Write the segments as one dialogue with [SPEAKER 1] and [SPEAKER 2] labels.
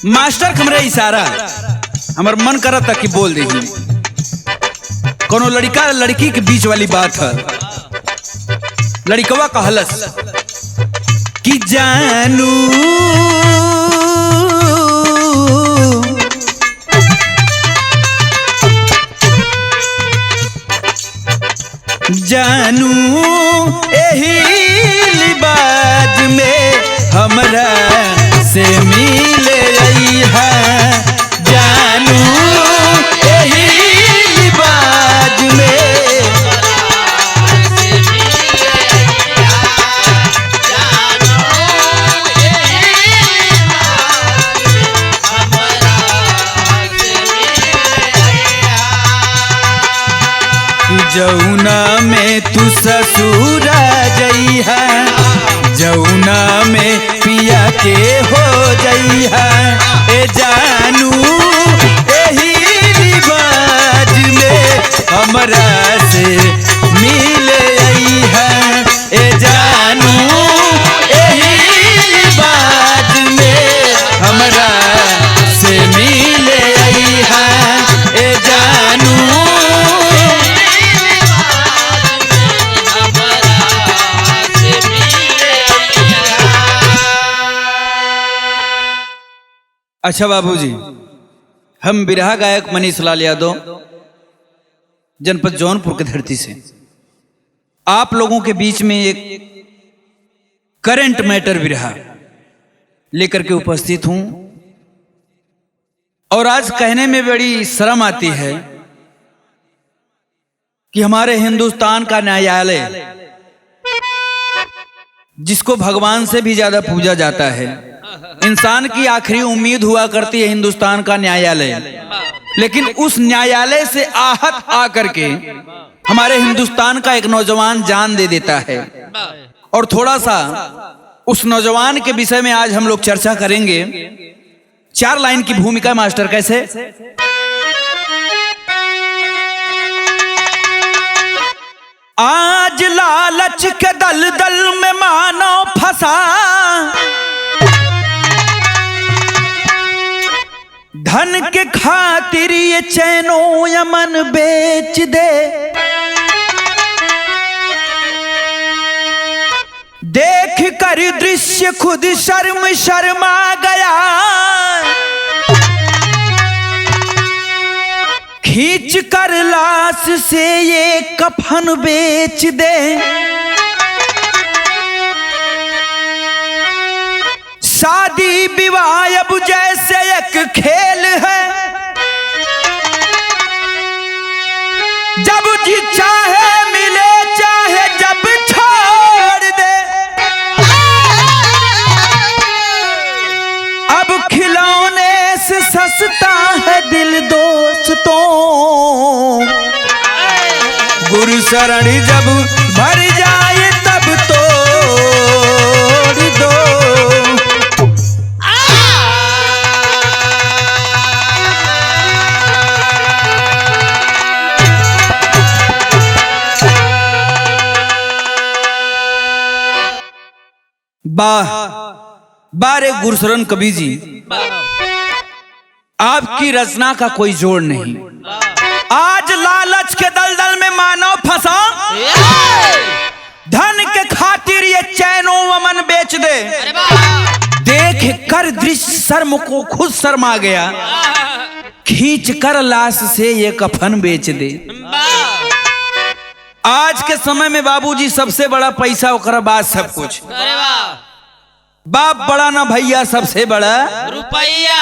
[SPEAKER 1] Master हमरे इशारा हमर मन करा था कि बोल दे कोनो लड़का लड़की के बीच वाली बात है। लड़कवा कहलस कि जानू जानू एही लिबाज में हमरा से मिले रही है। जानू एही लिबाज में जौना में तू ससुरा जई है, जौना में पिया के हो जई है। ए जानू एही रिवाज में हमरा से मिले आई है। ए जानू एही रिवाज में हमरा से मिले आई है। ए जानू अच्छा बाबूजी, हम बिरहा गायक मनीष लाल यादव, जनपद जौनपुर की धरती से आप लोगों के बीच में एक करंट मैटर बिरहा लेकर के उपस्थित हूं। और आज कहने में बड़ी शर्म आती है कि हमारे हिंदुस्तान का न्यायालय, जिसको भगवान से भी ज्यादा पूजा जाता है, इंसान की आखिरी उम्मीद हुआ करती है हिंदुस्तान का न्यायालय, लेकिन उस न्यायालय से आहत आकर के हमारे हिंदुस्तान का एक नौजवान जान दे देता है। और थोड़ा सा उस नौजवान के विषय में आज हम लोग चर्चा करेंगे। 4 लाइन की भूमिका मास्टर कैसे? आज लालच के दलदल में मानो फंसा, धन के खातिर ये चैनो यमन बेच दे। देख कर दृश्य खुद शर्मा गया, खींच कर लाश से ये कफन बेच दे। शादी विवाह अब जैसे एक खेल है, जब जी चाहे मिले चाहे जब छोड़ दे। अब खिलौने से सस्ता है दिल दोस्तों, गुरु शरण जब भर जाए तब तोड़ दो। वाह बारे गुरशरण कवि जी, आपकी रचना का कोई जोड़ नहीं। आज लालच के दलदल में मानव फंसा, धन के खातिर ये चैनो वमन बेच दे। देख कर दृश्य शर्म को खुद शर्मा गया, खींच कर लाश से ये कफन बेच दे। आज के समय में बाबूजी सबसे बड़ा पैसा ओकरा बाद सब कुछ। बाप बड़ा ना भैया सबसे बड़ा रुपया।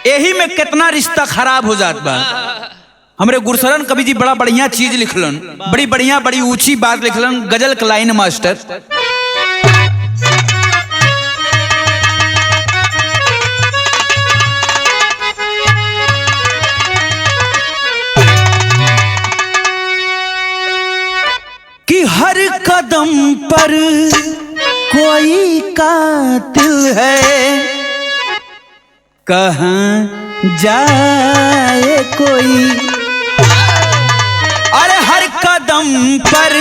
[SPEAKER 1] यही में कितना रिश्ता खराब हो जात बा। हमरे गुरशरण कवि जी बड़ा बढ़िया चीज लिखलन, बड़ी बढ़िया बड़ी ऊंची बात लिखलन। गजल का लाइन मास्टर, कि हर कदम पर कोई कातिल है, कहाँ जाए कोई। अरे हर कदम पर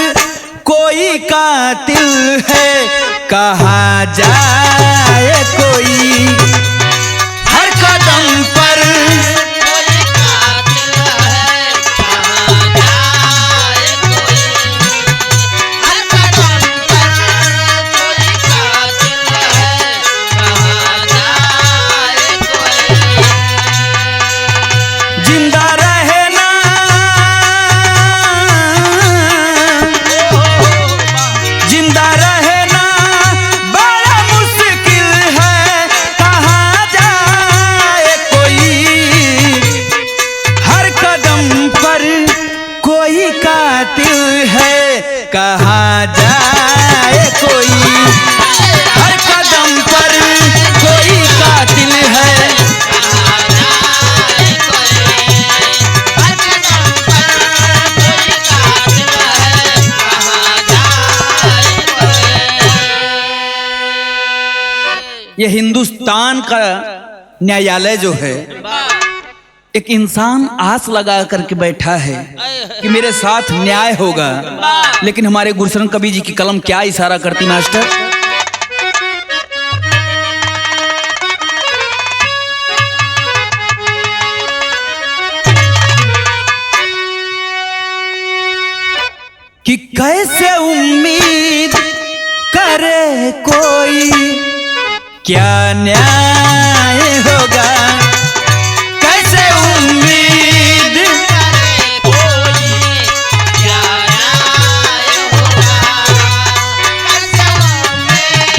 [SPEAKER 1] कोई कातिल है, कहाँ जाए कोई। हर ये हिंदुस्तान का न्यायालय जो है, एक इंसान आस लगा करके बैठा है कि मेरे साथ न्याय होगा, लेकिन हमारे गुरुशरण कबीर जी की कलम क्या इशारा करती मास्टर? कि कैसे उम्मीद करे कोई क्या न्याय होगा, कैसे उम्मीद करे कोई क्या न्याय होगा, कैसे उम्मीद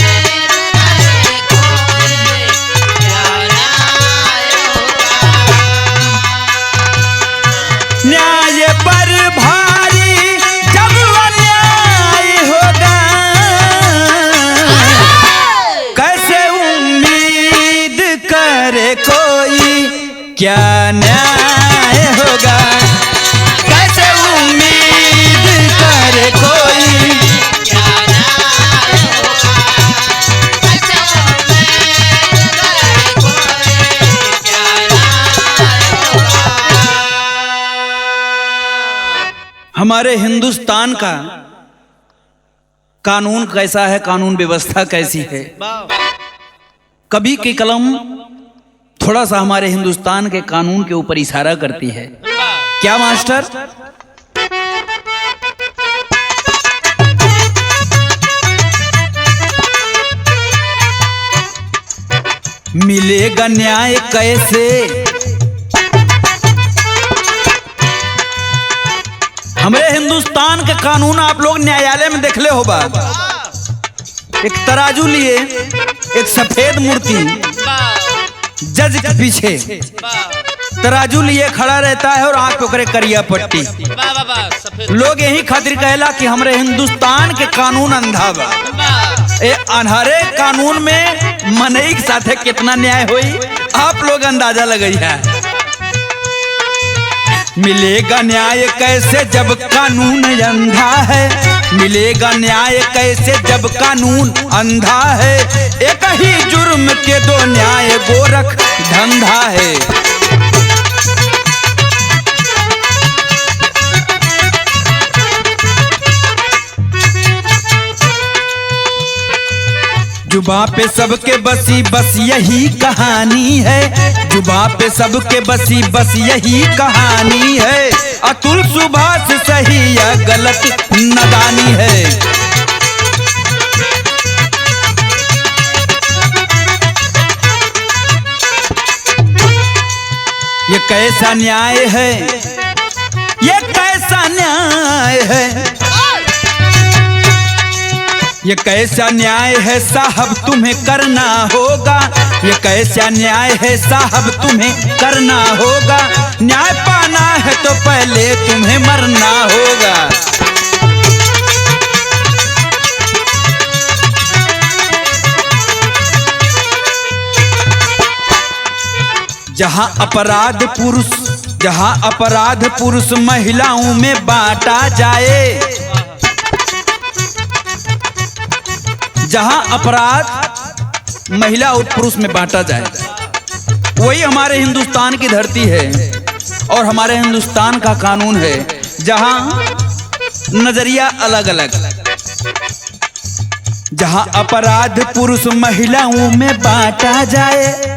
[SPEAKER 1] करे कोई क्या न्याय होगा। न्याय पर भारी जब अन्याय होगा, कैसे उम्मीद करे कोई क्या न्याय होगा, कैसे उम्मीद करे कोई क्या न्याय होगा, कैसे उम्मीद करे कोई क्या न्याय होगा। हमारे हिंदुस्तान का कानून कैसा है, कानून व्यवस्था कैसी है? कभी की कलम थोड़ा सा हमारे हिंदुस्तान के कानून के ऊपर इशारा करती है। क्या मास्टर? मिलेगा न्याय कैसे, हमारे हिंदुस्तान के कानून आप लोग न्यायालय में देखले होगा। एक तराजू लिए, एक सफेद मूर्ति जज के पीछे तराजू लिए खड़ा रहता है और आंख पे करे करिया पट्टी। लोग यही खातिर कहला कि हमारे हिंदुस्तान के कानून अंधा बा। ए अंधारे कानून में मनई के साथे कितना न्याय होई, आप लोग अंदाजा लगाइए। मिलेगा न्याय कैसे जब कानून अंधा है, मिलेगा न्याय कैसे जब कानून अंधा है, एक ही जुर्म के दो न्याय गोरख धंधा है। जुबां पे सबके बसी बस यही कहानी है, जुबां पे सबके बसी बस यही कहानी है। अतुल सुभाष सही या गलत नादानी है। ये कैसा न्याय है, ये कैसा न्याय है, ये कैसा न्याय है साहब तुम्हें करना होगा, ये कैसा न्याय है साहब तुम्हें करना होगा। न्याय पाना है तो पहले तुम्हें मरना होगा। जहां अपराध पुरुष महिलाओं में बांटा जाए, जहां अपराध महिला और पुरुष में बांटा जाए, वही हमारे हिंदुस्तान की धरती है और हमारे हिंदुस्तान का कानून है। जहां नजरिया अलग अलग, जहां अपराध पुरुष महिलाओं में बांटा जाए,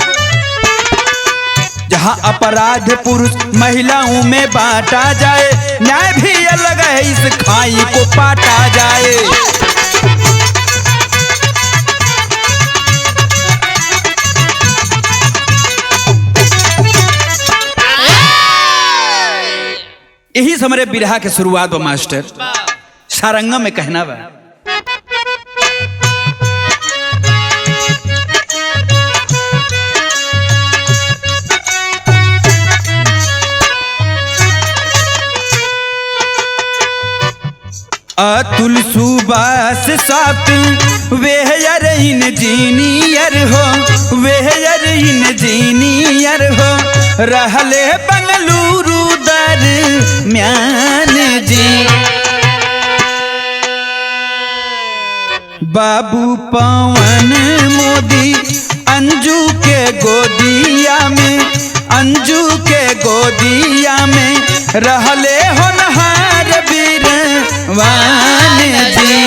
[SPEAKER 1] जहां अपराध पुरुष महिलाओं में बांटा जाए, न्याय भी अलग है इस खाई को पाटा जाए। यही हमारे बिरहा के शुरुआत बा मास्टर। सारंगा में कहना बा, अतुल सुबास साथ वेहयर इन जीनियर हो, वेहयर इन जीनियर हो, रहले बंगलुरु दरम्यान जी। बाबू पवन मोदी अंजू के गोदिया में, अंजू के गोदिया में रहले होनहार वीरवान जी।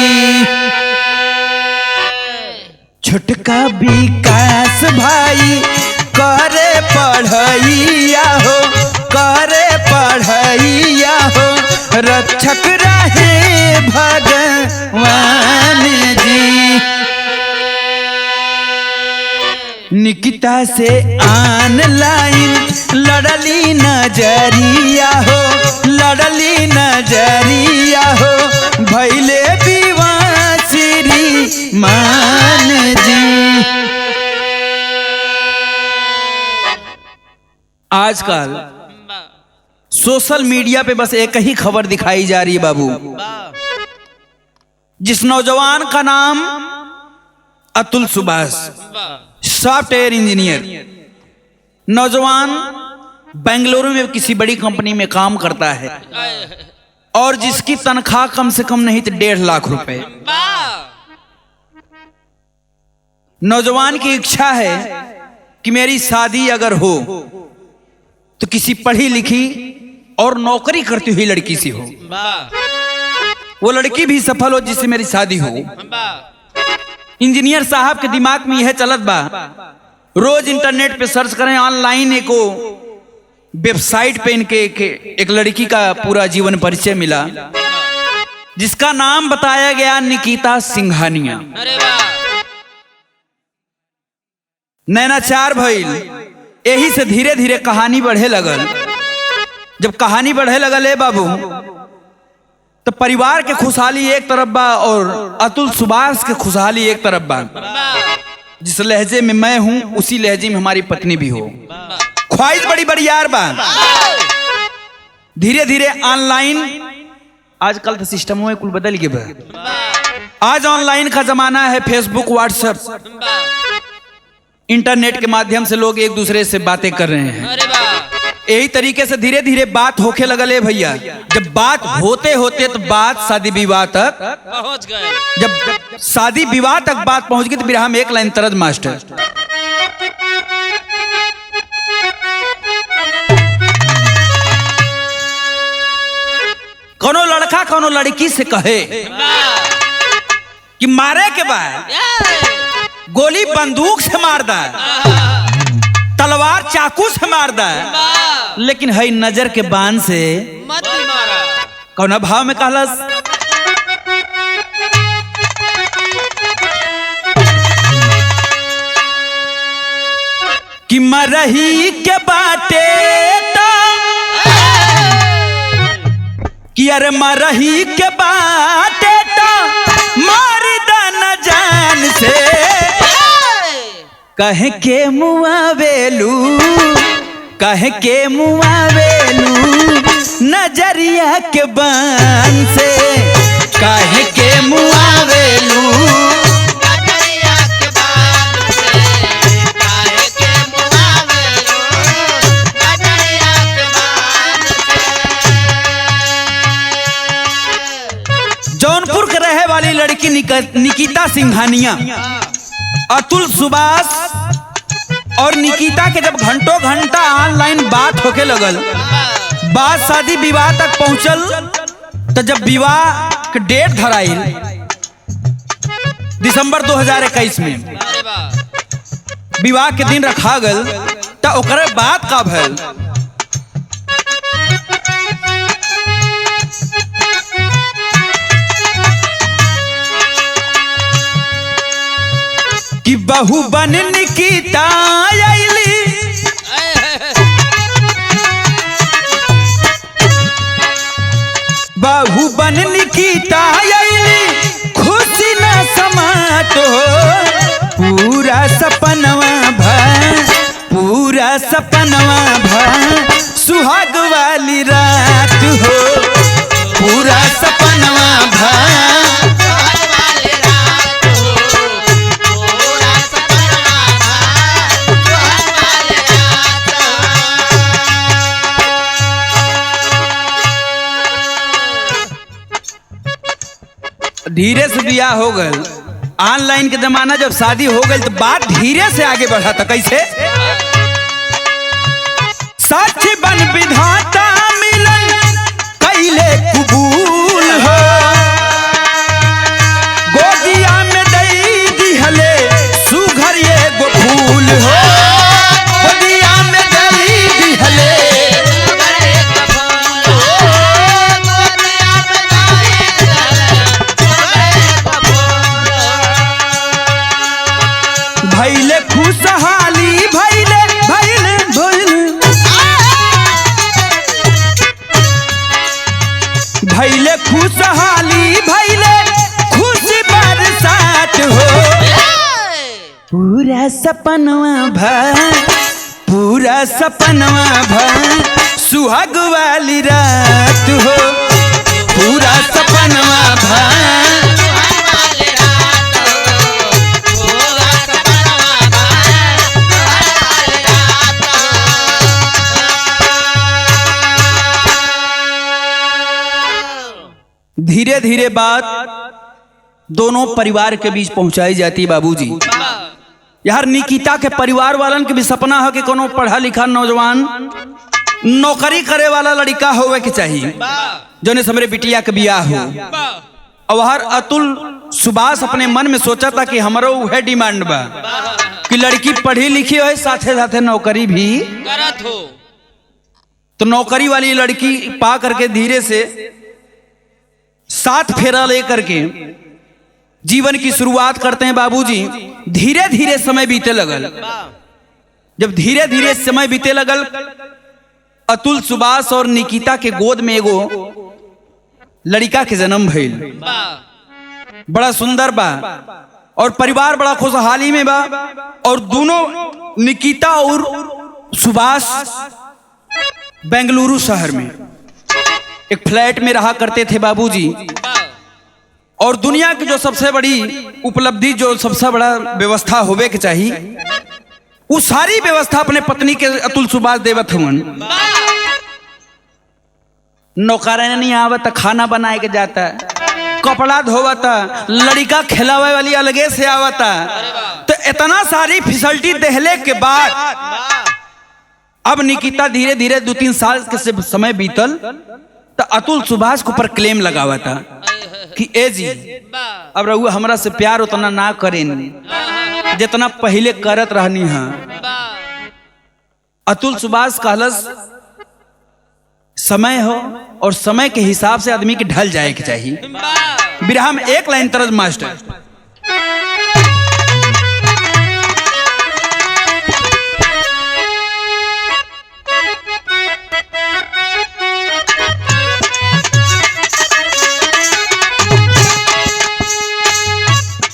[SPEAKER 1] छोटका विकास भाई करे पढ़ैया हो, करे पढ़ैया हो, रक्षक रहे भगवान जी। निकिता से ऑनलाइन लड़ली नजरिया हो, लड़ली नजरिया हो, भैले विवाह श्रीमान जी। आजकल सोशल मीडिया पे बस एक ही खबर दिखाई जा रही है बाबू, जिस नौजवान का नाम अतुल सुभाष, सॉफ्टवेयर इंजीनियर नौजवान, बेंगलुरु में किसी बड़ी कंपनी में काम करता है और जिसकी तनख्वाह कम से कम नहीं तो 1.5 लाख रुपए। नौजवान की इच्छा है कि मेरी शादी अगर हो तो किसी पढ़ी लिखी और नौकरी करती हुई लड़की से हो, वो लड़की भी सफल हो जिससे मेरी शादी हो। इंजीनियर साहब के दिमाग में यह चलत बा, रोज इंटरनेट पे सर्च करें, ऑनलाइन एको वेबसाइट पे इनके एक लड़की का पूरा जीवन परिचय मिला जिसका नाम बताया गया निकिता सिंघानिया। नैनाचार भइल, यही से धीरे धीरे कहानी बढ़े लगल। जब कहानी बढ़े लगल है बाबू, तो परिवार के खुशहाली एक तरफ बा और अतुल सुभाष के खुशहाली एक तरफ बा। जिस लहजे में मैं हूं उसी लहजे में हमारी पत्नी भी हो। ख्वाहिश बड़ी बड़ी यार बा। धीरे धीरे ऑनलाइन, आजकल तो सिस्टम में कुल बदल गया बा। आज ऑनलाइन का जमाना है, फेसबुक, व्हाट्सएप, इंटरनेट के माध्यम से लोग एक दूसरे से बातें कर रहे हैं। यही तरीके से धीरे धीरे बात होके लगल है भैया। जब बात होते होते तो बात शादी विवाह तक पहुंच गए। जब शादी विवाह तक बात पहुंच गई तो फिर हम एक लाइन तरज मास्टर, कोनो लड़का कोनो लड़की से कहे कि मारे के बाद गोली बंदूक से मार दा, तलवार चाकू से मार दा, लेकिन है नजर के बाण से मत मारा। कौन भाव में कहलस, कि मरही के बाटे तो, कि अरे मरही के बाटे तो मार दा न जान से, कहे के मुआवेलू, कहे के मुआवेलू नजरिया के बान से, कहे के मुआवेलू नजरिया के बान से, कहे के मुआवेलू नजरिया के बान से। जौनपुर के रहे वाली लड़की निकिता सिंघानिया, अतुल सुभाष और निकिता के जब घंटों घंटा ऑनलाइन बात होके लगल, बात शादी विवाह तक पहुंचल, तो जब विवाह के डेट धराइल दिसंबर 2021 में विवाह के दिन रखा गल, तो ओकरे बात का भल कि बहू बन निकिता आइली, बहू बन निकिता आइली, खुशी न समात हो, पूरा सपनवा भा, पूरा सपनवा भा, सुहाग वाली रात हो, पूरा सपनवा भा, धीरे से बियाह हो गए ऑनलाइन के जमाना, जब शादी हो गई तो बात धीरे से आगे बढ़ा था। कैसे? सच बन विधाता मिलन कैले कबूल हो, गोदिया में दई दिहले सुघर ये गो फूल हो, गोदिया में दई दिहले। भैले खुशहाली भैले भैले भैले खुशहाली भैले खुशी बरसात हो, पूरा सपनवा सुहाग वाली रात हो, पूरा सपनवा धीरे धीरे बात दोनों परिवार के बीच पहुंचाई जाती है। बाबूजी, यार निकिता के परिवार वालन के भी सपना है कि कोनो पढ़ा लिखा नौजवान नौकरी करे वाला लड़का होवे के चाहिए, जोने से मेरे बिटिया के बियाह हो। और हर अतुल सुभाष अपने मन में सोचा था कि हमारो वह डिमांड बा कि लड़की पढ़ी लिखी हो, साथे साथे नौकरी भी करत हो। तो नौकरी वाली लड़की पा करके धीरे से 7 फेरा लेकर के जीवन की शुरुआत करते हैं। बाबूजी, धीरे धीरे समय बीते लगल। जब धीरे धीरे समय बीते लगल, अतुल सुभाष और निकिता के गोद में एगो लड़का के जन्म भइल। बड़ा सुंदर बा और परिवार बड़ा खुशहाली में बा। और दोनों निकिता और सुभाष बेंगलुरु शहर में एक फ्लैट में रहा करते थे। बाबूजी, और दुनिया की जो सबसे बड़ी उपलब्धि, जो सबसे बड़ा व्यवस्था होवे के चाहिए, वो सारी व्यवस्था अपने पत्नी के अतुल सुभाष देवत हवन। नौकरानी आवत, खाना बनाए के जाता, कपड़ा धोवता, लड़का खिलावे वाली अलगे से आवता। तो इतना सारी फैसिलिटी देहले के बाद अब निकिता धीरे धीरे 2-3 साल के समय बीतल तो अतुल सुभाष के ऊपर क्लेम लगावा था कि ए जी अब रहुआ हमरा से प्यार उतना ना करें जितना पहले करत रहनी है। अतुल सुभाष कहलस समय हो और समय के हिसाब से आदमी के ढल जाए के चाहिए। बिरहा में एक लाइन तरज मास्टर,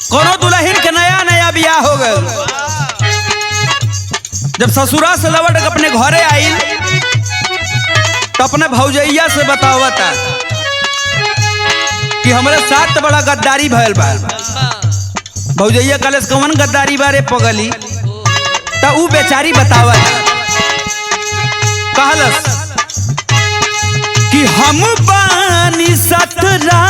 [SPEAKER 1] कोनो दुल्हन के नया नया बियाह हो गए, जब ससुरा से लौट के अपने घरे आई तो अपने भौजैया से बतावता कि हमारे साथ तो बड़ा गद्दारी भयल बा। भौजैया कलश कौन गद्दारी बारे पगली, तो ऊ बेचारी बतावता कहलस कि हम बानी सतरा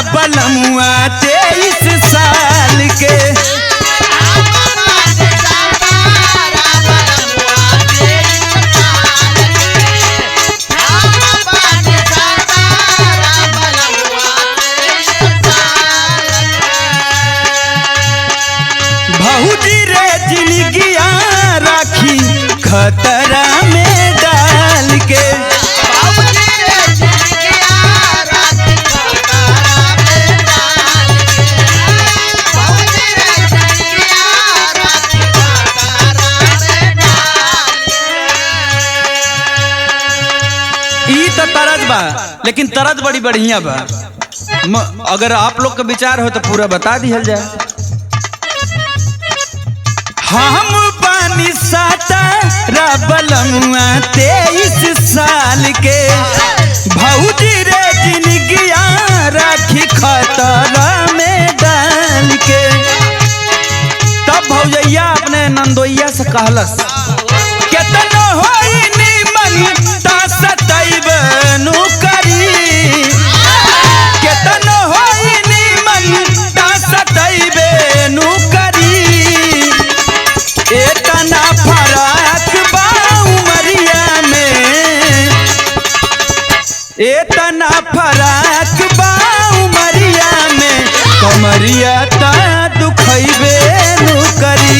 [SPEAKER 1] बलमुआ 23 साल के। भौजी रे जिंदगिया राखी खतरा में डाल के। तरज बा, लेकिन तरज बड़ी बढ़िया बा। अगर आप लोग का विचार हो तो पूरा बता दिया जाए। हम पानी साता बलमुआ 23 साल के, भौजी रे जिंदगिया राखी खतरा में डाल के। तब भौजैया अपने नंदोइया से कहलस केतनो होई निमन कमरिया ता दुखैबे नु करी।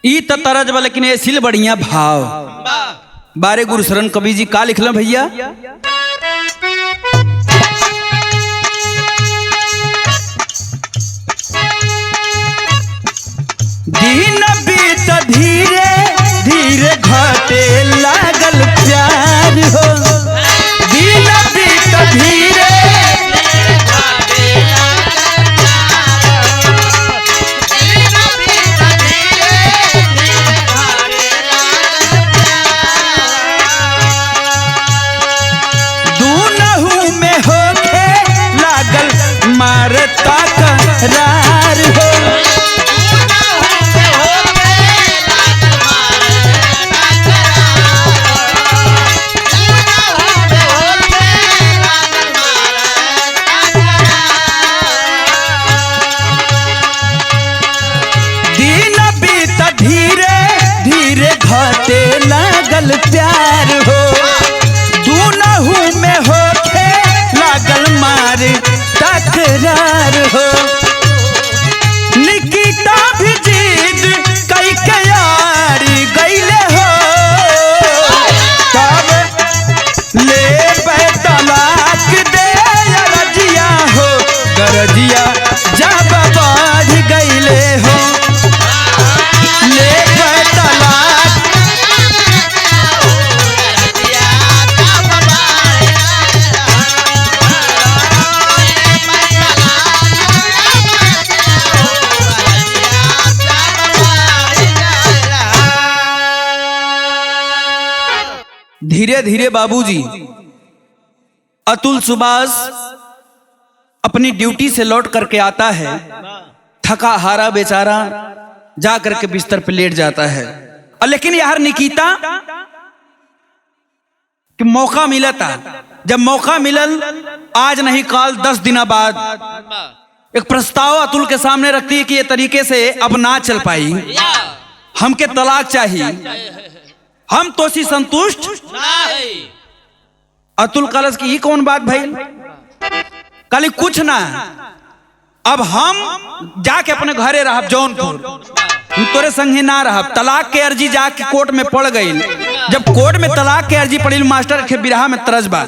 [SPEAKER 1] ई त तरज बा, लेकिन ये सिल बढ़िया भाव बारे गुरु शरण कवि जी का लिखल भैया। दिन बीत धीरे धीरे घटे लागल प्यार हो। दिन बीत धीरे मारता करार हो। दिन बीत धीरे धीरे घटे लागल प्यार हो। दूनहु में होके लागल मार तकरार हो। निकिता भी जिद कई के यारी गईले हो। तब ले तलाक दे रजिया हो। गरजिया जब बाज गईले हो। ले तलाक धीरे धीरे बाबूजी अतुल सुभाष अपनी ड्यूटी से लौट करके आता है। थका हारा बेचारा जा करके बिस्तर पे लेट जाता है। लेकिन यार निकिता कि मौका मिला था, जब मौका मिलल आज नहीं काल 10 दिन बाद एक प्रस्ताव अतुल के सामने रखती है कि ये तरीके से अब ना चल पाई, हमके तलाक चाहिए, हम तो सी संतुष्ट नहीं। अतुल कलश की कौन बात भाई, कल कुछ ना, अब हम जाके अपने घरे रहब जौनपुर, हम तोरे संगे ना रहब। तलाक के अर्जी जाके कोर्ट में पड़ गई। जब कोर्ट में तलाक के अर्जी पड़ी, मास्टर के बिरहा में तरज बा।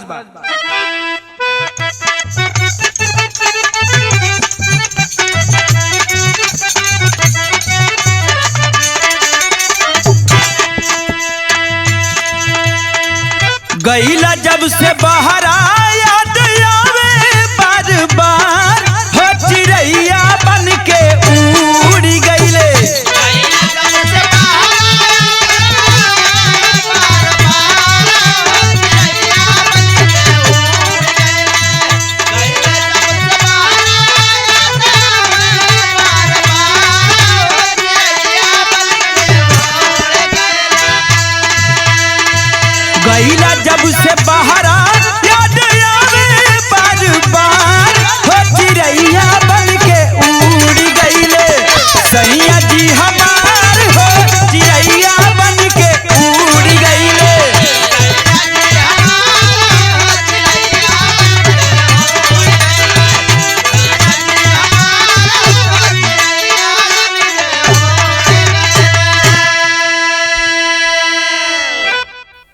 [SPEAKER 1] गईला जब से बाहर याद आवे बार बार हो। चिड़ैया बन के उड़ी गईले। गईला जब से बाहर याद आवे बार बार हो। चिड़ैया बन के उड़ गईले। सैया जी हमार हो। चिड़ैया बन के उड़ गईले।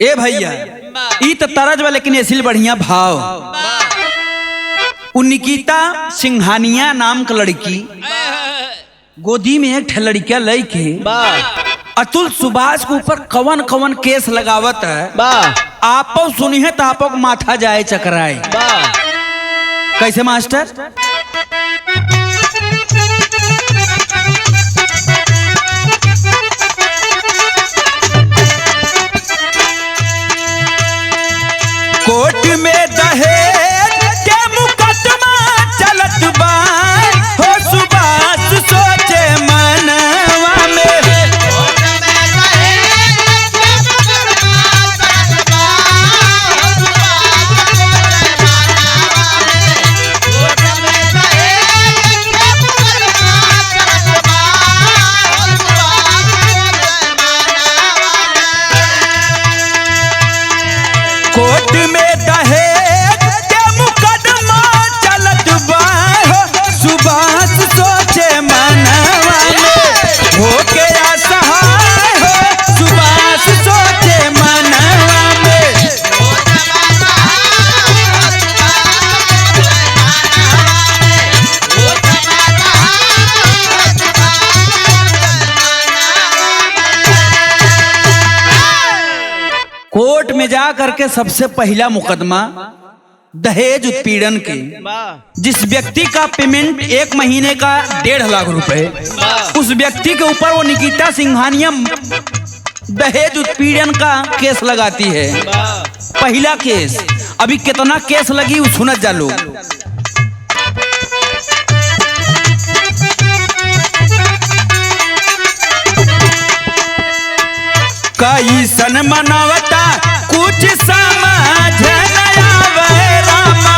[SPEAKER 1] ए भैया ई तो तरज बा, लेकिन ऐसी बढ़िया भाव। निकिता सिंघानिया नाम का लड़की गोदी में एक लड़किया लड़के अतुल सुभाष के ऊपर कवन कवन केस लगावत है। आप सुनी है तो आप माथा जाए चकराए। कैसे मास्टर? कोर्ट में दहेज के मुकदमा चलत बा हो। सुभाष सोचे मनवा में। में जा करके सबसे पहला मुकदमा दहेज उत्पीड़न के, जिस व्यक्ति का पेमेंट 1 महीने का 1.5 लाख रुपए, उस व्यक्ति के ऊपर वो निकिता सिंघानिया दहेज उत्पीड़न का केस लगाती है। पहला केस। अभी कितना केस लगी वो सुनत जा लोग। कई सन मनावता कुछ समझ न आवे रामा,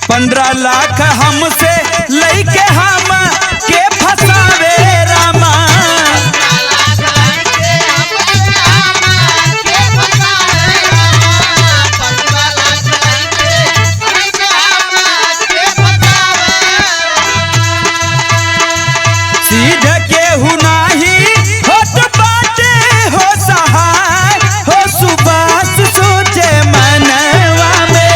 [SPEAKER 1] $15 लाख हमसे लइके हम के फसावे रामा, सीधे केहू नाही होत बाटे हो सहाय, हो सुबास सोचे मनवा में,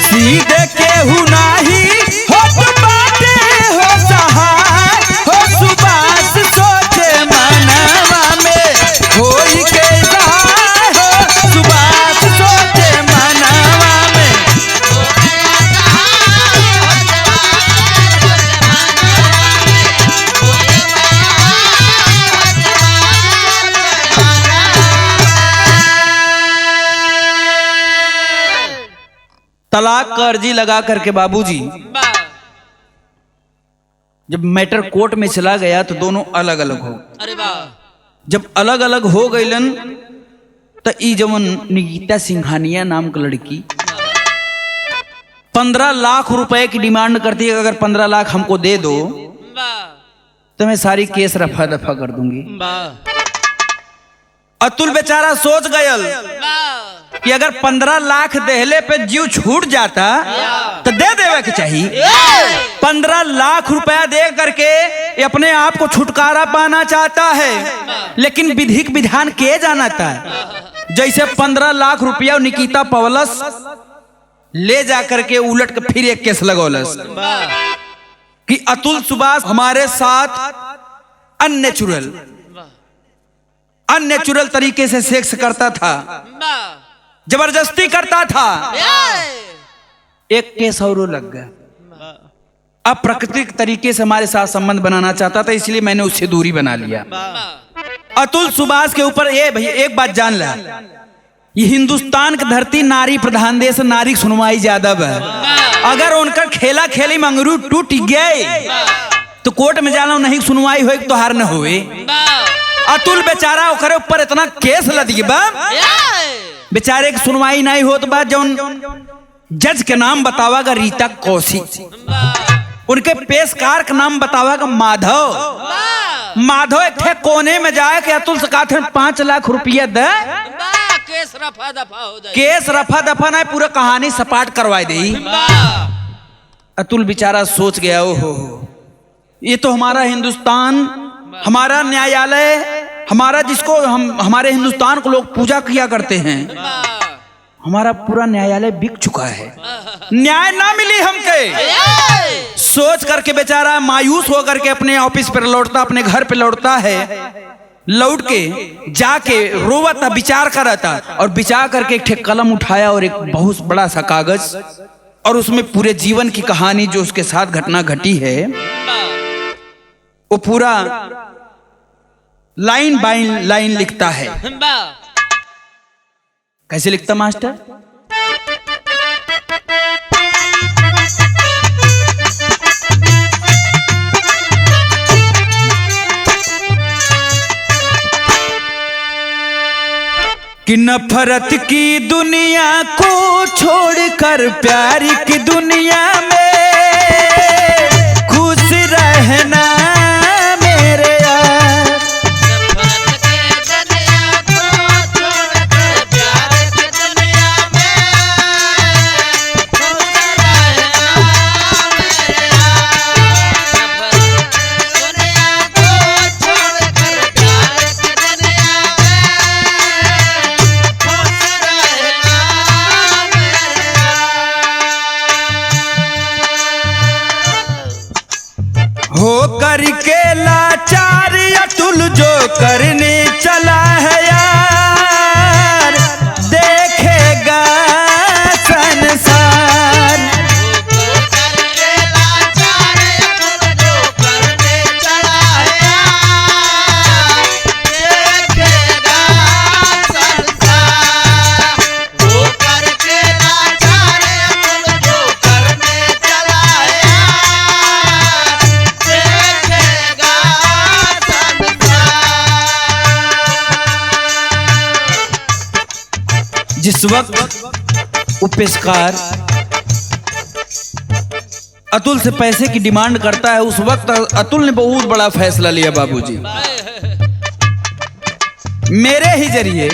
[SPEAKER 1] सीधे केहू नाही होत बाटे हो सहाय, हो सुबास सोचे मनवा में, होई के सहाय हो सुबास सोचे मनवा में। तलाक का अर्जी लगा करके बाबूजी जब मैटर कोर्ट में चला गया तो दोनों अलग अलग हो।
[SPEAKER 2] अरे वाह,
[SPEAKER 1] जब अलग अलग हो गईलन तो ई जवन निकिता सिंघानिया नाम की लड़की 15 लाख रुपए की डिमांड करती है। अगर 15 लाख हमको दे दो
[SPEAKER 2] वाह,
[SPEAKER 1] तो मैं सारी केस रफा दफा कर दूंगी।
[SPEAKER 2] वाह,
[SPEAKER 1] अतुल बेचारा सोच गयल
[SPEAKER 2] वाह,
[SPEAKER 1] कि अगर 15 लाख देहले पे जीव छूट जाता तो दे देवे के चाहिए। 15 लाख रुपया दे करके ये अपने आप को छुटकारा पाना चाहता है, लेकिन विधिक विधान के जानता है। जैसे 15 लाख रुपया निकिता पवलस ले जा करके उलट के फिर एक केस लगौलस कि अतुल सुभाष हमारे साथ अननेचुरल तरीके से सेक्स करता था, जबरदस्ती करता था। एक केस और लग गया। अप्राकृतिक तरीके से हमारे साथ संबंध बनाना चाहता था, इसलिए मैंने उससे दूरी बना लिया। अतुल सुभाष के ऊपर ये भैया एक बात जान ला, ये हिंदुस्तान की धरती नारी प्रधान देश, नारी सुनवाई ज्यादा है। अगर उनका खेला खेली मंगरू टूट गए तो कोर्ट में जाना नहीं सुनवाई हो तो हार न हुए। अतुल बेचारा ओकरे ऊपर इतना केस लदी बा, बेचारे की सुनवाई नहीं हो तो बाद जौन जज के नाम बतावागा रीता कौशिक, उनके पेशकार का नाम बतावागा माधव। माधव एक थे कोने में जाए कि अतुल से कहते 5 लाख रुपया दे,
[SPEAKER 2] केस रफा दफा हो जाए।
[SPEAKER 1] केस रफा दफा नहीं, पूरा कहानी सपाट करवा दे। अतुल बेचारा सोच गया, ओहो ये तो हमारा हिंदुस्तान, हमारा न्यायालय, हमारा जिसको हमारे हिंदुस्तान को लोग पूजा किया करते हैं, हमारा पूरा न्यायालय बिक चुका है, न्याय ना मिली हमके। सोच करके बेचारा मायूस होकर के अपने ऑफिस पर लौटता, अपने घर पे लौटता है। लौट के जाके रोवता, विचार करता, और विचार करके एक कलम उठाया और एक बहुत बड़ा सा कागज, और उसमें पूरे जीवन की कहानी जो उसके साथ घटना घटी है वो पूरा लाइन बाय लाइन लिखता है। कैसे लिखता मास्टर? कि नफरत की दुनिया को छोड़कर प्यार की दुनिया में खुश रहना मेरे यार। जिस वक्त वो पेशकार अतुल से पैसे की डिमांड करता है, उस वक्त अतुल ने बहुत बड़ा फैसला लिया बाबूजी, मेरे ही जरिए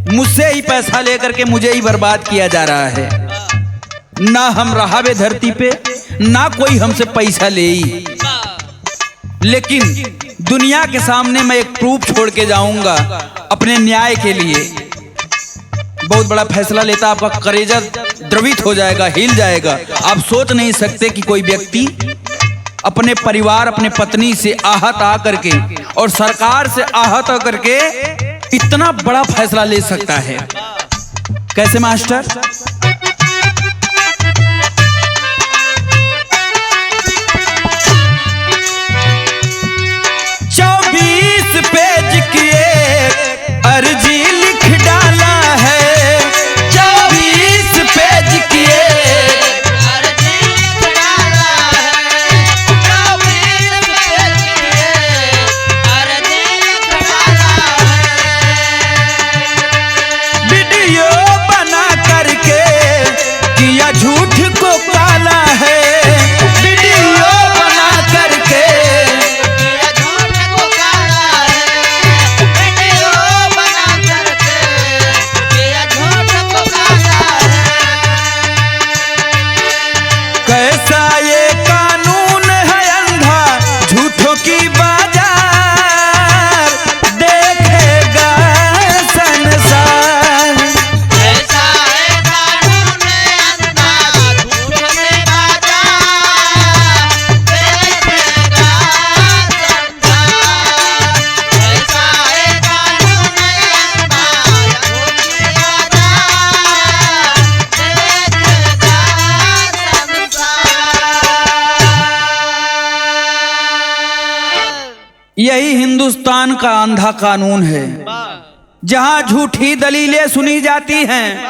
[SPEAKER 1] मुझसे ही पैसा लेकर के मुझे ही बर्बाद किया जा रहा है। ना हम रहा बे धरती पे, ना कोई हमसे पैसा ले, लेकिन दुनिया के सामने मैं एक प्रूफ छोड़ के जाऊंगा अपने न्याय के लिए। बहुत बड़ा फैसला लेता, आपका कलेजा द्रवित हो जाएगा, हिल जाएगा। आप सोच नहीं सकते कि कोई व्यक्ति अपने परिवार, अपने पत्नी से आहत आकर के और सरकार से आहत आकर के इतना बड़ा फैसला ले सकता है। कैसे मास्टर? 24 पेज की एक अर्जी लिख डाला है, 24 पेज की एक
[SPEAKER 2] अर्जी लिख डाला है, 24 पेज की एक अर्जी लिख डाला है।
[SPEAKER 1] वीडियो बना करके किया झूठ को काला है, वीडियो बना करके कैसा ये कानून है अंधा झूठों की बाजार देखेगा संसार।
[SPEAKER 2] ऐसा है कानून अंधा झूठों की बाजार देखेगा संसार। ऐसा है कानून अंधा झूठों की बाजार देखेगा
[SPEAKER 1] यही हिंदुस्तान का अंधा कानून है, जहां झूठी दलीलें सुनी जाती हैं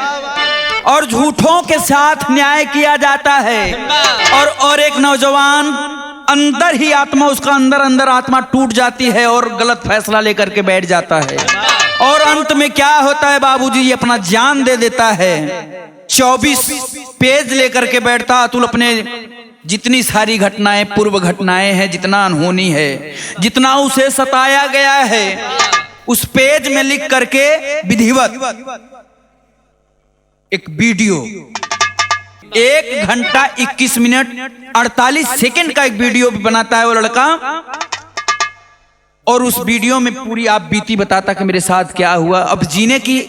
[SPEAKER 1] और झूठों के साथ न्याय किया जाता है। और एक नौजवान अंदर ही आत्मा, उसका अंदर अंदर आत्मा टूट जाती है और गलत फैसला लेकर के बैठ जाता है। और अंत में क्या होता है बाबूजी? ये अपना जान दे देता है। 24 पेज लेकर के बैठता अतुल, अपने जितनी सारी घटनाएं, पूर्व घटनाएं हैं, जितना अनहोनी है, जितना उसे सताया गया है, उस पेज में लिख करके विधिवत एक वीडियो 1 घंटा 21 मिनट 48 सेकंड का एक वीडियो भी बनाता है वो लड़का। और उस वीडियो में पूरी आप बीती बताता कि मेरे साथ क्या हुआ। अब जीने की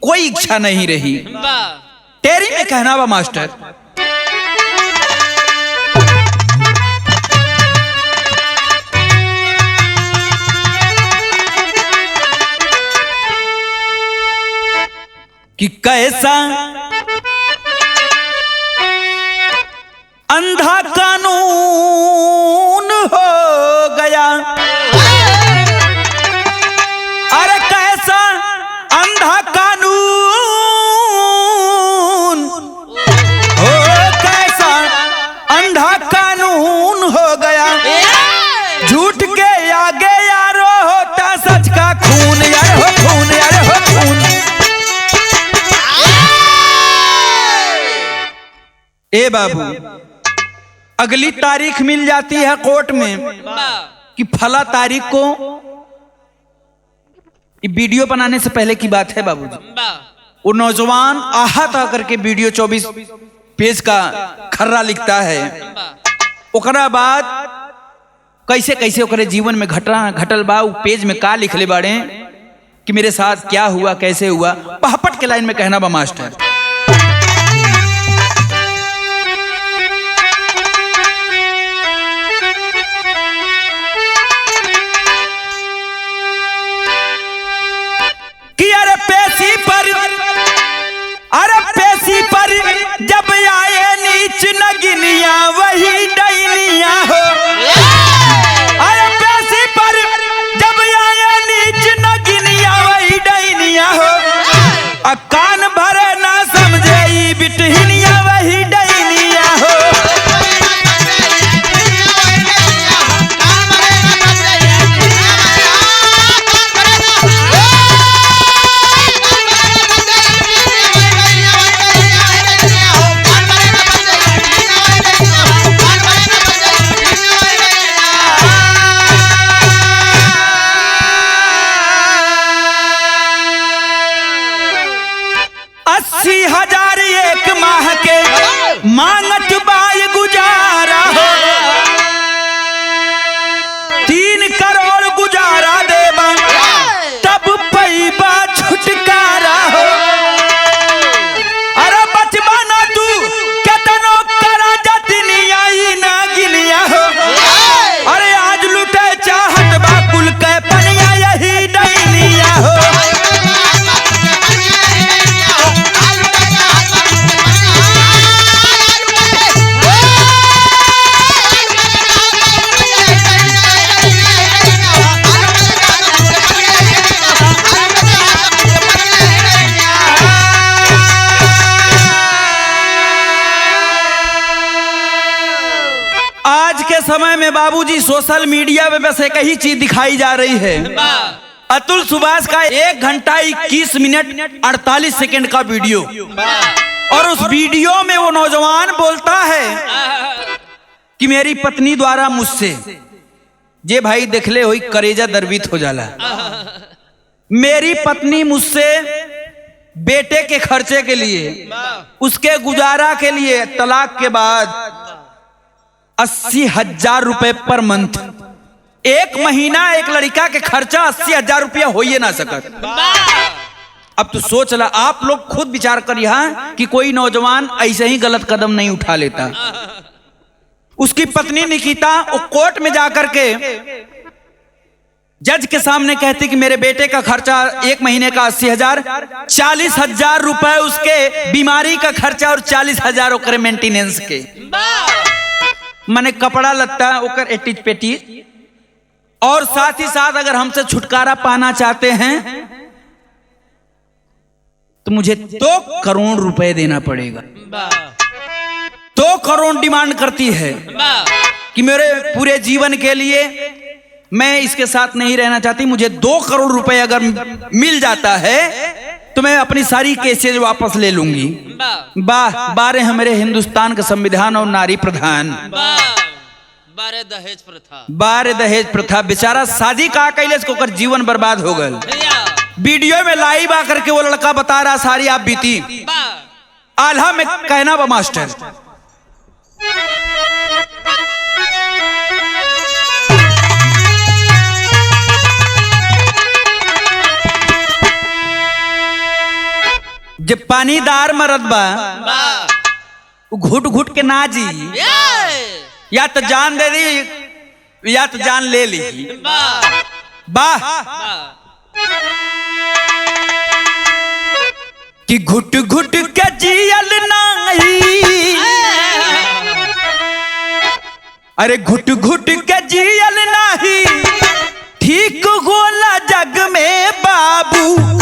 [SPEAKER 1] कोई इच्छा नहीं रही। तेरी में कहना बा मास्टर, कि कैसा अंधा कानून हो गया। अरे कैसा अंधा कानून हो, कैसा अंधा कानून हो गया। झूठ के आगे यारो होता सच का खून, यार हो खून, यार हो खून। ए बाबू, अगली तारीख मिल जाती है कोर्ट में कि फला तारीख को, ये वीडियो बनाने से पहले की बात है बाबूजी, वो नौजवान आहत आकर के वीडियो 24 पेज का खर्रा लिखता है। ओकरा बाद कैसे कैसे ओकरे जीवन में घटल बा, वो पेज में का लिखले बाड़े कि मेरे साथ क्या हुआ, कैसे हुआ। पहपट के लाइन में कहना बा मास्टर, पेशी पर जब आए नीच नगिनिया वही डैनिया हो। अरे पेशी पर जब आए नीच नगिनिया वही डैनिया हो। कान भरे ना समझे बिटहिनिया वही डैनिया हो। 80,000 एक माह के मांगत बाय गुजारा हो। 3 करोड़ गुजारा देबा तब पैबा छुटकारा हो। अरे बचबा ना तू केतनो करा जतनिया ई ना गिनिया हो। अरे आज लुटे चाहत बा कुल के पनिया यही डैनिया हो। आज के समय में बाबूजी सोशल मीडिया पे बस एक ही चीज दिखाई जा रही है। अतुल सुभाष का 1 घंटा 21 मिनट 48 सेकंड का वीडियो, और उस वीडियो में वो नौजवान बोलता है कि मेरी पत्नी द्वारा मुझसे, जे भाई देखले हुई करेजा दर्वित हो जाला, मेरी पत्नी मुझसे बेटे के खर्चे के लिए, उसके गुजारा के लिए तलाक के बाद 80,000 रुपए पर मंथ, एक महीना एक लड़का के खर्चा 80,000 रुपया हो ही ना सकत। अब तो सोच ला, आप लोग खुद विचार करिए कि कोई नौजवान ऐसे ही गलत कदम नहीं उठा लेता। उसकी पत्नी निकिता वो कोर्ट में जाकर के जज के सामने कहती कि मेरे बेटे का खर्चा एक महीने का 80,000, 40,000 रुपए उसके बीमारी का खर्चा और 40,000 ओकर मेंटेनेंस के, माने कपड़ा लत्ता ओकर एटीज पेटीज, और साथ ही साथ अगर हमसे छुटकारा पाना चाहते हैं तो मुझे 2 करोड़ रुपए देना पड़ेगा। 2 करोड़ डिमांड करती है कि मेरे पूरे जीवन के लिए मैं इसके साथ नहीं रहना चाहती, मुझे 2 करोड़ रुपए अगर मिल जाता है तो मैं अपनी सारी केसेज वापस ले लूंगी। वाह, बारे हमारे हिंदुस्तान का संविधान और नारी प्रधान।
[SPEAKER 2] बारे दहेज प्रथा,
[SPEAKER 1] बारे दहेज प्रथा, बेचारा शादी का कैले को कर जीवन बर्बाद हो गल। वीडियो में लाइव आकर के वो लड़का बता रहा सारी आप बीती। आल्हा में कहना बा मास्टर, जब पानीदार मरद बा घुट घुट के ना जी, या तो जान दे दी या तो जान ले ली। वाह, कि घुट घुट के जियल नहीं, अरे घुट घुट के जियल नहीं ठीक होला जग में बाबू।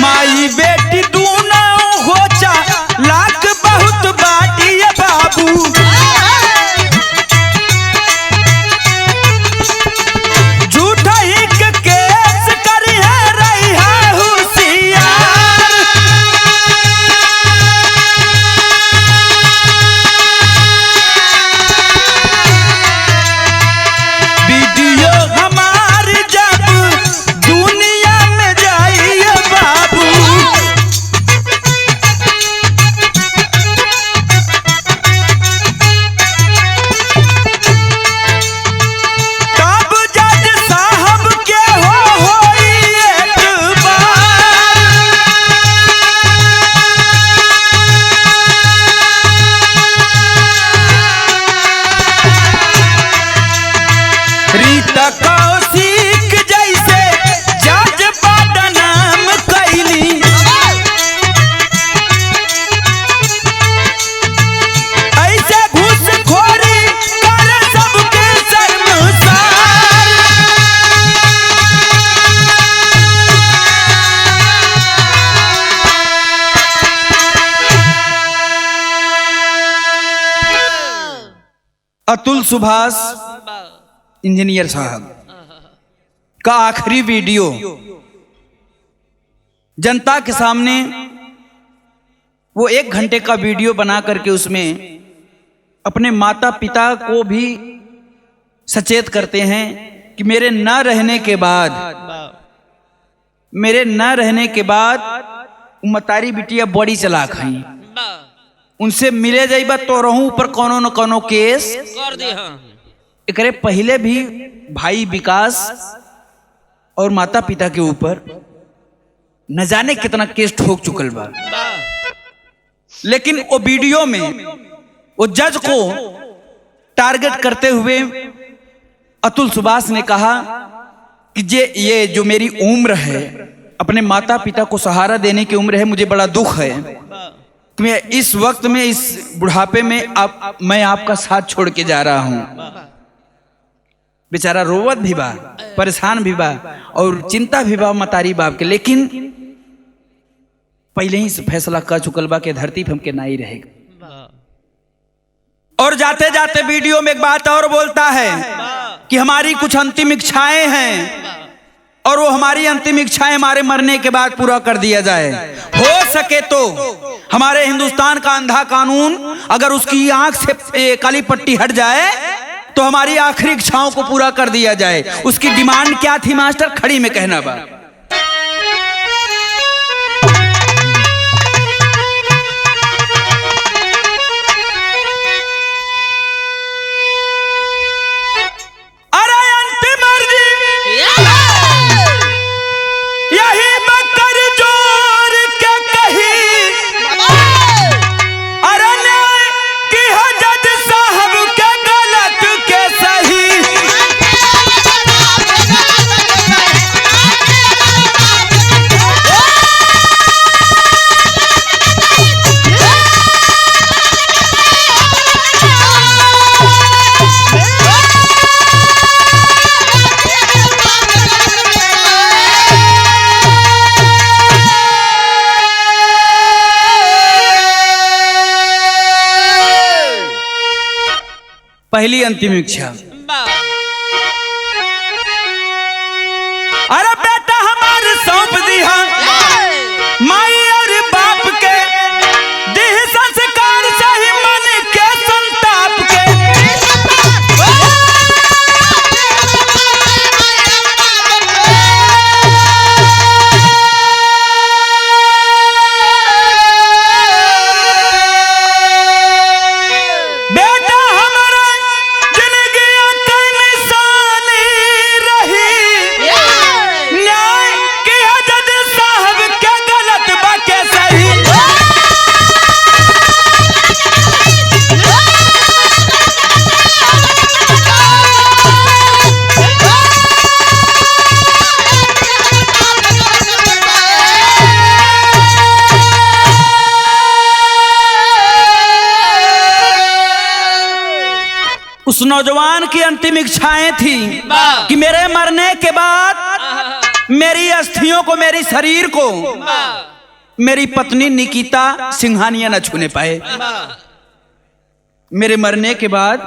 [SPEAKER 1] माई बेटी दूना हो चा लाख अतुल सुभाष इंजीनियर साहब का आखिरी वीडियो जनता के सामने वो 1 घंटे का वीडियो बना करके उसमें अपने माता पिता को भी सचेत करते हैं कि मेरे न रहने के बाद मतारी बिटिया बड़ी चलाक हैं, उनसे मिले जाइबा तो रहूं ऊपर कोनो न कोनो केस
[SPEAKER 2] कर दी। हाँ
[SPEAKER 1] एकरे पहले भी भाई विकास और माता पिता के ऊपर न जाने कितना केस ठोक चुकल बा। लेकिन वो वीडियो में वो जज को टारगेट करते हुए अतुल सुभाष ने कहा कि ये जो मेरी उम्र है, अपने माता पिता को सहारा देने की उम्र है, मुझे बड़ा दुख है कि मैं इस वक्त में इस बुढ़ापे में मैं आपका साथ छोड़ के जा रहा हूं। बेचारा रोवत भी बा, परेशान भी बा और चिंता भी बा मतारी बाप के, लेकिन पहले ही से फैसला कर चुकल बा कि धरती पे हमके नहीं रहेगा। और जाते जाते वीडियो में एक बात और बोलता है कि हमारी कुछ अंतिम इच्छाएं हैं और वो हमारी अंतिम इच्छाएं हमारे मरने के बाद पूरा कर दिया जाए। हो सके तो हमारे हिंदुस्तान का अंधा कानून अगर उसकी आंख से काली पट्टी हट जाए तो हमारी आखिरी इच्छाओं को पूरा कर दिया जाए। उसकी डिमांड क्या थी मास्टर? खड़ी में कहना बा। पहली अंतिम इच्छा, अरे बेटा हमारे सौंप दिया माई और बाप के, देह संस्कार सही मन के संताप के। उस नौजवान की अंतिम इच्छाएं थी कि मेरे मरने के बाद मेरी अस्थियों को, मेरी शरीर को मेरी पत्नी निकिता सिंघानिया न छूने पाए। मेरे मरने के बाद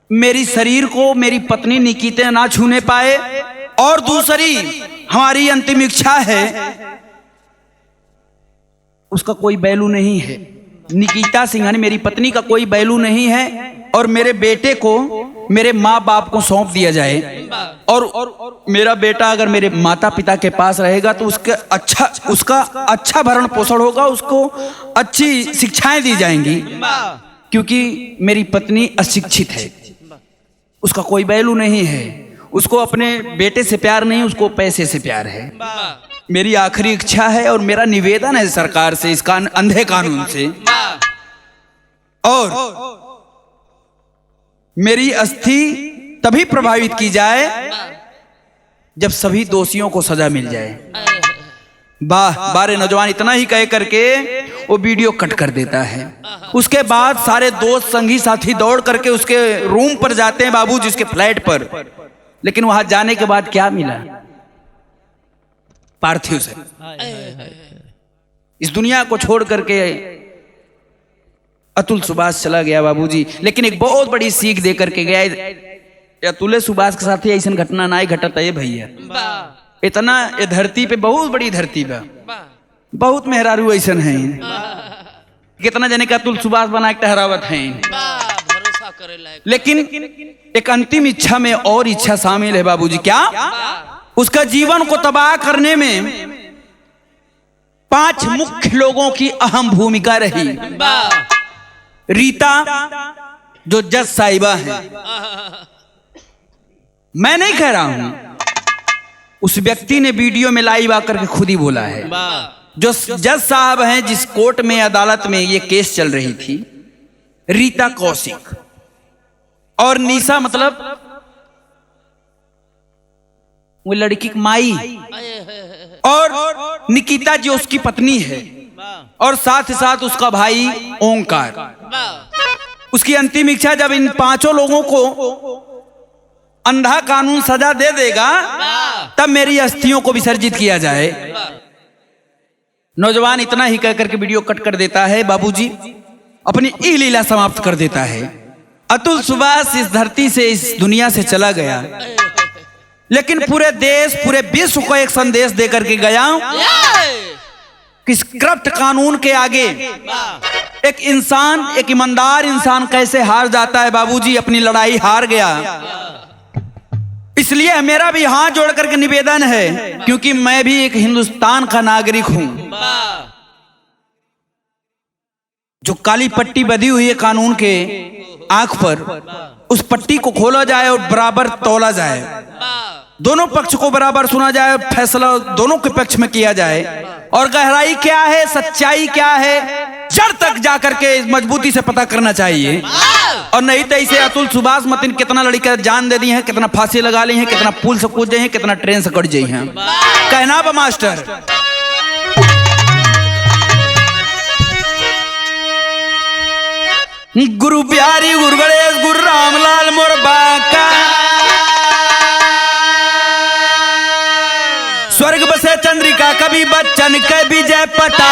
[SPEAKER 1] मेरी शरीर को मेरी पत्नी निकिता ना छूने पाए। और दूसरी हमारी अंतिम इच्छा है, उसका कोई वैल्यू नहीं है, निकिता सिंघानिया मेरी पत्नी का कोई वैल्यू नहीं है और मेरे बेटे को मेरे माँ बाप को सौंप दिया जाए। और मेरा बेटा अगर मेरे माता पिता के पास रहेगा तो उसका अच्छा भरण पोषण होगा, उसको अच्छी शिक्षाएं दी जाएंगी, क्योंकि मेरी पत्नी अशिक्षित है, उसका कोई वैल्यू नहीं है, उसको अपने बेटे से प्यार नहीं, उसको पैसे से प्यार है। मेरी आखिरी इच्छा है और मेरा निवेदन है सरकार से, इसका अंधे कानून से, और मेरी अस्थि तभी प्रभावित की जाए जब सभी दोषियों को सजा मिल जाए। बारे नौजवान इतना ही कह करके वो वीडियो कट कर देता है। उसके बाद सारे दोस्त संगी साथी दौड़ करके उसके रूम पर जाते हैं, बाबू जिसके फ्लैट पर। लेकिन वहां जाने के बाद क्या मिला? पार्थिव शरीर। इस दुनिया को छोड़ करके अतुल सुभाष चला गया बाबूजी, लेकिन एक बहुत बड़ी सीख दे करके गया। अतुल सुभाष के साथ ही ऐसा घटना ना घटत है भैया।
[SPEAKER 2] वाह
[SPEAKER 1] इतना ये धरती पे बहुत बड़ी धरती बा,
[SPEAKER 2] वाह
[SPEAKER 1] बहुत मेहरारू ऐसा है। कितना जने का अतुल सुभाष बना के ठहरावत है,
[SPEAKER 2] वाह भरोसा करे लायक।
[SPEAKER 1] लेकिन एक अंतिम इच्छा में और इच्छा शामिल है बाबूजी। क्या? उसका जीवन को तबाह करने में 5 मुख्य लोगों की अहम भूमिका रही।
[SPEAKER 2] वाह
[SPEAKER 1] रीता जो जज साहिबा है, मैं नहीं कह रहा हूं, उस व्यक्ति ने वीडियो में लाइव आकर के खुद ही बोला है।
[SPEAKER 2] वाह
[SPEAKER 1] जो जज साहब हैं, जिस कोर्ट में अदालत में ये केस चल रही थी, रीता कौशिक और निशा मतलब वो लड़की की माई, और निकिता जो उसकी पत्नी है, और साथ ही साथ उसका भाई ओंकार।
[SPEAKER 2] वाह
[SPEAKER 1] उसकी अंतिम इच्छा, जब इन 5 लोगों को अंधा कानून सजा दे देगा तब मेरी अस्थियों को विसर्जित किया जाए। नौजवान इतना ही कहकर के वीडियो कट कर देता है बाबूजी, अपनी ई लीला समाप्त कर देता है। अतुल सुभाष इस धरती से, इस दुनिया से चला गया, लेकिन पूरे देश पूरे विश्व को एक संदेश देकर के गया कि करप्ट कानून के आगे एक इंसान, एक ईमानदार इंसान कैसे हार जाता है। बाबूजी अपनी लड़ाई हार गया, इसलिए मेरा भी हाथ जोड़ करके निवेदन है, क्योंकि मैं भी एक हिंदुस्तान का नागरिक हूं। जो काली पट्टी बंधी हुई है कानून के आंख पर, उस पट्टी को खोला जाए और बराबर तौला जाए, दोनों पक्ष को बराबर सुना जाए, फैसला दोनों के पक्ष में किया जाए, और गहराई क्या है, सच्चाई क्या है, जड़ तक जाकर के मजबूती से पता करना चाहिए। और नहीं तो इसे अतुल सुभाष मतिन कितना लड़के जान दे दी है, कितना फांसी लगा ली है, कितना पुल से कूद जाए हैं, कितना ट्रेन से कट जाए हैं। कहना बा मास्टर, गुरु प्यारी गुरु गणेश गुरु रामलाल मोर बाका, स्वर्ग बसे चंद्रिका कवि बच्चन के विजय पटा।